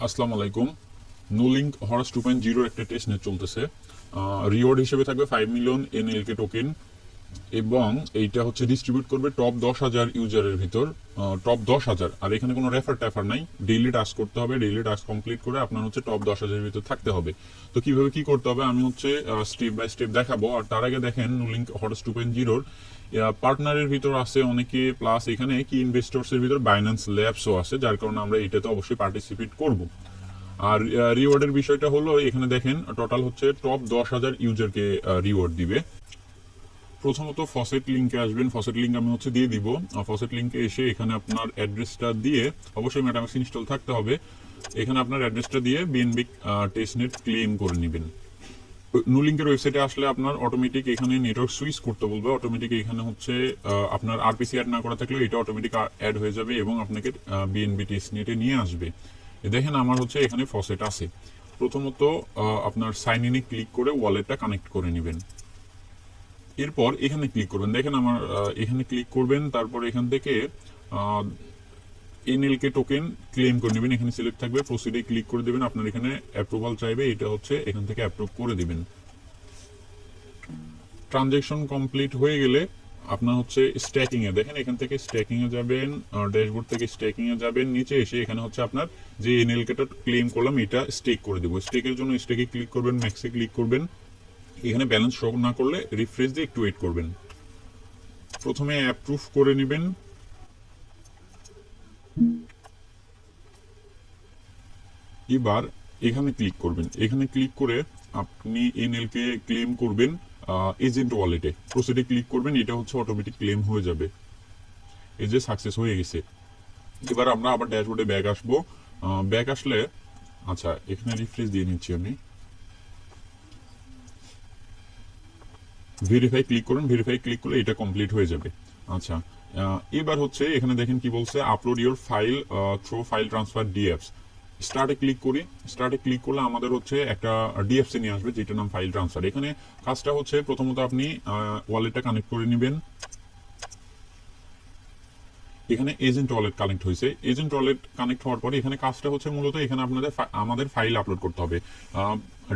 আসসালামু আলাইকুম। নুলিঙ্ক হরাস 2.0 একটা টেস্ট নেট চলতেছে। রিওয়ার্ড হিসেবে থাকবে 5 মিলিয়ন এনএলকে টোকেন এবং এইটা হচ্ছে ডিস্ট্রিবিউট করবে টপ 10,000 ইউজারের ভিতর। টপ 10,000, আর এখানে কোনো রেফার ট্যাফার নাই। ডেইলি টাস্ক করতে হবে, ডেইলি টাস্ক কমপ্লিট করে আপনার হচ্ছে টপ 10,000-এর ভিতর থাকতে হবে। তো কিভাবে কি করতে হবে আমি হচ্ছে স্টেপ বাই স্টেপ দেখাবো। আর তার আগে দেখেন নুলিঙ্ক হরাস 2.0-র পার্টনারের ভিতর আছে অনেকে, প্লাস এখানে কি ইনভেস্টর্সের ভিতর বাইন্যান্স ল্যাবসও আছে, যার কারণে আমরা এটাতে অবশ্যই পার্টিসিপেট করব। আর রিওয়ার্ডের বিষয়টা হলো এখানে দেখেন টোটাল হচ্ছে টপ 10,000 ইউজারকে রিওয়ার্ড দিবে। প্রথমত ফসেট লিঙ্কে আসবেন, ফসেট লিঙ্ক আমি হচ্ছে দিয়ে দিব। ফসেট লিঙ্কে এসে এখানে আপনার অ্যাড্রেসটা দিয়ে, অবশ্যই মেটামাক্স ইনস্টল থাকতে হবে, এখানে আপনার অ্যাড্রেসটা দিয়ে বিএনবি টেস্টনেট ক্লেম করে নেবেন। নুলিঙ্কের ওয়েবসাইটে আসলে আপনার অটোমেটিক এখানে নেটওয়ার্ক সুইচ করতে বলবে। অটোমেটিক এখানে হচ্ছে আপনার আরপিসি অ্যাড না করা থাকলেও এটা অটোমেটিক অ্যাড হয়ে যাবে এবং আপনাকে বিএনবি টেস্টনেটে নিয়ে আসবে। দেখেন আমার হচ্ছে এখানে ফসেট আছে। প্রথমত আপনার সাইন ইনে ক্লিক করে ওয়ালেটটা কানেক্ট করে নেবেন। এরপর এখানে ক্লিক করবেন, দেখেন আমার এখানে ক্লিক করবেন, তারপর এখান থেকে এনএলকে টোকেন ক্লেম করে নেবেন। এখানে সিলেক্ট থাকবে, প্রসিডে ক্লিক করে দেবেন। আপনার এখানে অ্যাপ্রুভাল চাইবে, এটা হচ্ছে এখান থেকে অ্যাপ্রুভ করে দিবেন। ট্রানজেকশন কমপ্লিট হয়ে গেলে আপনার হচ্ছে স্ট্যাকিং এ, দেখেন এখান থেকে স্ট্যাকিং এ যাবেন, ড্যাশবোর্ড থেকে স্ট্যাকিং এ যাবেন, নিচে এসে এখানে হচ্ছে আপনার যে এনএলকেটা ক্লেম করলাম এটা স্টেক করে দেবো। স্টেকের জন্য স্টেকে ক্লিক করবেন, ম্যাক্সে ক্লিক করবেন। এখানে ব্যালেন্স শো না করলে রিফ্রেশ দিয়ে একটু ওয়েট করবেন। প্রথমে অ্যাপ্রুভ করে নেবেন। এবার এখানে ক্লিক করবেন, এখানে ক্লিক করে আপনি এনএলকে ক্লেম করবেন এজেন্ট ওয়ালেটে। প্রসিডে ক্লিক করবেন, এটা হচ্ছে অটোমেটিক ক্লেম হয়ে যাবে। এই যে সাকসেস হয়ে গেছে। এবার আমরা আবার ড্যাশবোর্ডে ব্যাক আসবো। ব্যাক আসলে আচ্ছা এখানে রিফ্রেশ দিয়ে নিচ্ছি আমি। ভেরিফাই ক্লিক করুন, ভেরিফাই ক্লিক করলে এটা কমপ্লিট হয়ে যাবে। আচ্ছা এবার হচ্ছে এখানে দেখেন কি বলছে, upload your file through file transfer DFS. স্টার্টে ক্লিক করি, স্টার্টে ক্লিক করলে আমাদের হচ্ছে একটা ডিএফসি নিয়ে আসবে যেটার নাম ফাইল ট্রান্সফার। এখানে কাজটা হচ্ছে প্রথমত আপনি ওয়ালেটটা কানেক্ট করে নেবেন। এখানে এজেন্ট ওয়ালেট কানেক্ট হয়েছে, এজেন্ট ওয়ালেট কানেক্ট হওয়ার পরে এখানে কাজটা হচ্ছে মূলত এখানে আপনাদের আমাদের ফাইল আপলোড করতে হবে।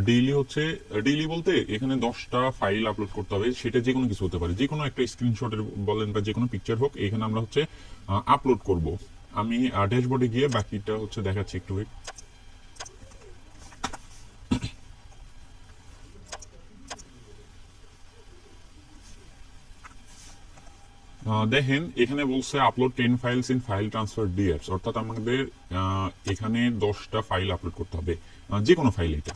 ডেইলি হচ্ছে, ডেইলি বলতে এখানে 10টা ফাইল আপলোড করতে হবে। সেটা যে কোনো কিছু হতে পারে, যে কোনো একটা স্ক্রিনশটের বলেন বা যে কোনো পিকচার হোক, এখানে আমরা হচ্ছে আপলোড করব। আমি ড্যাশবোর্ডে গিয়ে বাকিটা হচ্ছে দেখাচ্ছি একটু। দেখেন এখানে বলছে upload 10 files in file transfer DFS, অর্থাৎ আমাদের এখানে 10টা ফাইল আপলোড করতে হবে, যে কোনো ফাইল এটা।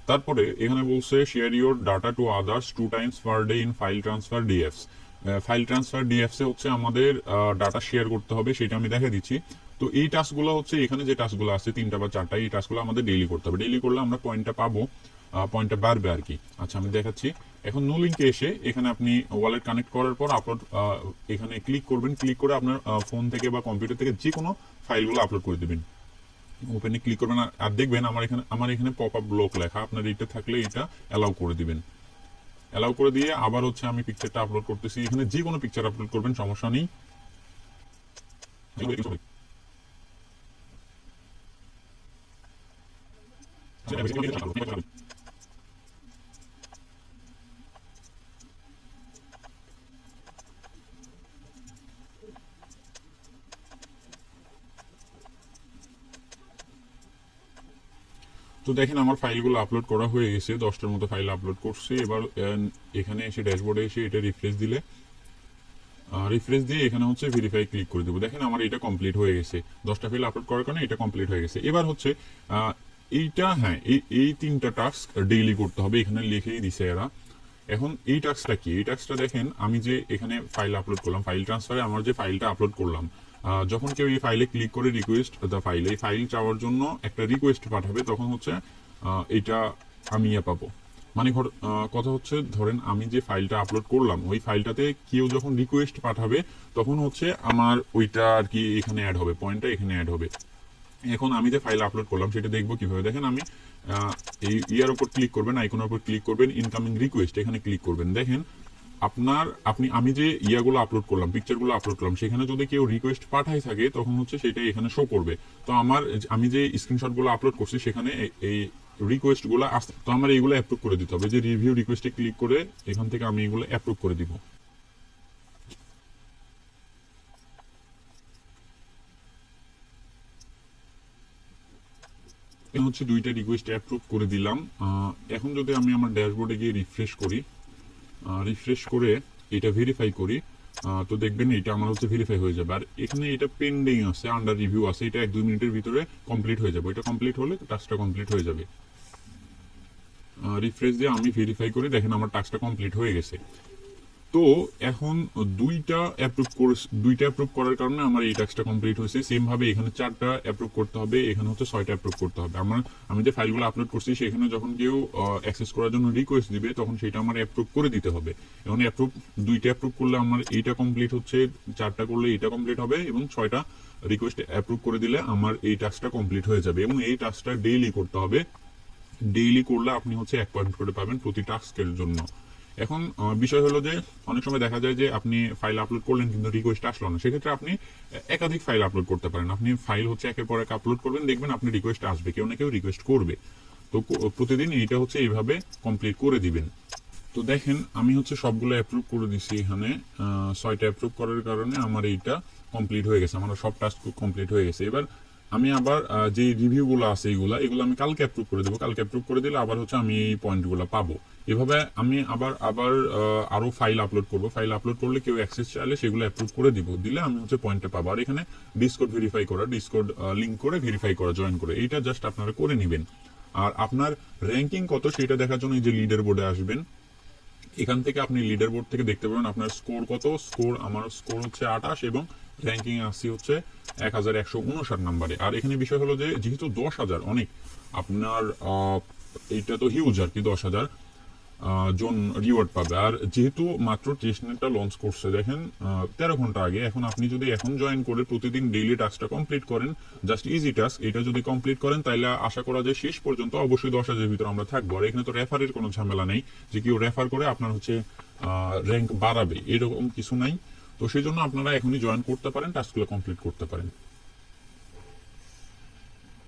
তারপরে এখানে বলছে share your data to others 2 times per day in file transfer DFS. File transfer DFS এ হচ্ছে আমাদের ডাটা শেয়ার করতে হবে, সেটা আমি দেখা দিচ্ছি। তো এই টাস্কগুলো হচ্ছে এখানে যে টাস্কগুলো আছে 3টা বা 4টা, এই টাস্কগুলো আমাদের ডেইলি করতে হবে। ডেইলি করলে আমরা পয়েন্টটা পাবো, পয়েন্টটা বাড়বে আর কি। আচ্ছা আমি দেখাচ্ছি। এখন নো লিঙ্কে এসে এখানে আপনি ওয়ালেট কানেক্ট করার পর আপলোড এখানে ক্লিক করবেন। ক্লিক করে আপনার ফোন থেকে বা কম্পিউটার থেকে যে কোনো ফাইলগুলো আপলোড করে দেবেন। ওপেনে ক্লিক করবেন, আর দেখবেন আমার এখানে পপ আপ ব্লক লেখা, আপনার এটা থাকলে এটা অ্যালাউ করে দিবেন। অ্যালাউ করে দিয়ে আবার হচ্ছে আমি পিকচারটা আপলোড করতেছি। এখানে যে কোনো পিকচার আপলোড করবেন, সমস্যা নেই। তো দেখেন আমার ফাইলগুলো আপলোড করা হয়ে গেছে, 10টার মতো ফাইল আপলোড করছি। এবার এখানে এসে ড্যাশবোর্ডে এসে এটা রিফ্রেশ দিলে, রিফ্রেশ দিয়ে এখানে হচ্ছে ভেরিফাই ক্লিক করে দেবো। দেখেন আমার এটা কমপ্লিট হয়ে গেছে, 10টা ফাইল আপলোড করার কারণে এটা কমপ্লিট হয়ে গেছে। এবার হচ্ছে এইটা, হ্যাঁ এই 3টা টাস্ক ডেইলি করতে হবে, এখানে লিখেই দিছে এরা। এখন এই টাস্কটা কি, এই টাস্কটা দেখেন আমি যে এখানে ফাইল আপলোড করলাম, ফাইল ট্রান্সফারে আমার যে ফাইলটা আপলোড করলাম, যখন কেউ এই ফাইলে ক্লিক করে রিকোয়েস্ট দ্য ফাইল, এই ফাইল চাওয়ার জন্য একটা রিকোয়েস্ট পাঠাবে, তখন হচ্ছে এটা আমি পাবো। মানে কথা হচ্ছে ধরেন আমি যে ফাইলটা আপলোড করলাম, ওই ফাইলটাতে কেউ যখন রিকোয়েস্ট পাঠাবে তখন হচ্ছে আমার ওইটা আর কি এখানে অ্যাড হবে, পয়েন্টটা এখানে অ্যাড হবে। এখন আমি যে ফাইল আপলোড করলাম সেটা দেখবো কিভাবে, দেখেন আমি এই ইয়ার উপর ক্লিক করবেন, আইকনের উপর ক্লিক করবেন, ইনকামিং রিকোয়েস্ট এখানে ক্লিক করবেন। দেখেন আমি যে ইয়াগুলো আপলোড করলাম, পিকচারগুলো আপলোড করলাম, সেখানে যদি কেউ রিকোয়েস্ট পাঠাই থাকে তখন হচ্ছে সেটা এখানে শো করবে। তো আমি যে স্ক্রিনশটগুলো আপলোড করছি সেখানে এই রিকোয়েস্টগুলো আসছে, তো আমার এইগুলো অ্যাপ্রুভ করে দিতে হবে। যে রিভিউ রিকোয়েস্টে ক্লিক করে এখান থেকে আমি এগুলো অ্যাপ্রুভ করে দিব। হচ্ছে দুইটা রিকোয়েস্ট অ্যাপ্রুভ করে দিলাম। এখন যদি আমি আমার ড্যাশবোর্ডে গিয়ে রিফ্রেশ করে এটা ভেরিফাই করি, তো দেখবেন এটা আমার হচ্ছে ভেরিফাই হয়ে যাবে। আর এখানে এটা পেন্ডিং আছে, আন্ডার রিভিউ আছে, এটা 1-2 মিনিটের ভিতরে কমপ্লিট হয়ে যাবে। এটা কমপ্লিট হলে টাস্কটা কমপ্লিট হয়ে যাবে। রিফ্রেশ দিয়ে আমি ভেরিফাই করে দেখেন আমার টাস্কটা কমপ্লিট হয়ে গেছে। তো এখন দুইটা অ্যাপ্রুভ করার কারণে আমার এই টাস্কটা কমপ্লিট হয়েছে। সেম ভাবে এখানে 4টা অ্যাপ্রুভ করতে হবে, এখানে হচ্ছে 6টা অ্যাপ্রুভ করতে হবে। আমি যে ফাইলগুলো আপলোড করছি সেখানে যখন কেউ অ্যাক্সেস করার জন্য রিকোয়েস্ট দিবে তখন সেটা আমার অ্যাপ্রুভ করে দিতে হবে। এখন দুইটা অ্যাপ্রুভ করলে আমার এইটা কমপ্লিট হচ্ছে, 4টা করলে এইটা কমপ্লিট হবে, এবং 6টা রিকোয়েস্ট অ্যাপ্রুভ করে দিলে আমার এই টাস্কটা কমপ্লিট হয়ে যাবে। এবং এই টাস্কটা ডেইলি করতে হবে। ডেইলি করলে আপনি হচ্ছে 1 পয়েন্ট করে পাবেন প্রতি টাস্কের জন্য। এখন বিষয় হলো যে অনেক সময় দেখা যায় যে আপনি ফাইল আপলোড করলেন কিন্তু রিকোয়েস্ট আসলো না, সেক্ষেত্রে আপনি একাধিক ফাইল আপলোড করতে পারেন। আপনি ফাইল হচ্ছে একের পর এক আপলোড করবেন, দেখবেন আপনি রিকোয়েস্ট আসবে, কেউ না কেউ রিকোয়েস্ট করবে। তো প্রতিদিন এইটা হচ্ছে এইভাবে কমপ্লিট করে দিবেন। তো দেখেন আমি হচ্ছে সবগুলো অ্যাপ্রুভ করে দিছি। এখানে 6টা অ্যাপ্রুভ করার কারণে আমার এইটা কমপ্লিট হয়ে গেছে, আমার সব টাস্ক কমপ্লিট হয়ে গেছে। এবার আমি আবার যে রিভিউগুলো আছে এগুলো আমি কালকে অ্যাপ্রুভ করে দেবো। কালকে অ্যাপ্রুভ করে দিলে আবার হচ্ছে আমি এই পয়েন্টগুলো পাবো। এভাবে আমি আবার আবার আরো ফাইল আপলোড করবো। ফাইল আপলোড করলে কেউ অ্যাক্সেস চাইলে সেগুলো অ্যাপ্রুভ করে দিলে আমি হচ্ছে পয়েন্টটা পাবো। আর এখানে ডিসকর্ড লিঙ্ক করে ভেরিফাই করা, জয়েন করে, এইটা জাস্ট আপনারা করে নেবেন। আর আপনার র্যাঙ্কিং কত সেটা দেখার জন্য এই যে লিডার বোর্ডে আসবেন। এখান থেকে আপনি লিডার বোর্ড থেকে দেখতে পাবেন আপনার স্কোর কত। আমার স্কোর হচ্ছে 28 এবং র্যাঙ্কিং আসছি হচ্ছে 1159 নাম্বারে। আর এখানে বিষয় হলো যে যেহেতু 10,000 অনেক, আপনার এইটা তো হিউজ আর কি, 10,000 জন রিওয়ার্ড পাবে। আর যেহেতু মাত্র টেস্টনেটটা লঞ্চ করছে দেখেন 13 ঘন্টা আগে, এখন আপনি যদি এখন জয়েন করে প্রতিদিন ডেইলি টাস্কটা কমপ্লিট করেন, জাস্ট ইজি টাস্ক, এটা যদি কমপ্লিট করেন তাহলে আশা করা যায় শেষ পর্যন্ত অবশ্যই 10,000-এর ভিতরে আমরা থাকবো। আর এখানে তো রেফারের কোনো ঝামেলা নেই যে কেউ রেফার করে আপনার হচ্ছে র্যাঙ্ক বাড়াবে, এরকম কিছু নাই। তো সেই জন্য আপনারা এখনই জয়েন করতে পারেন, টাস্কগুলো কমপ্লিট করতে পারেন।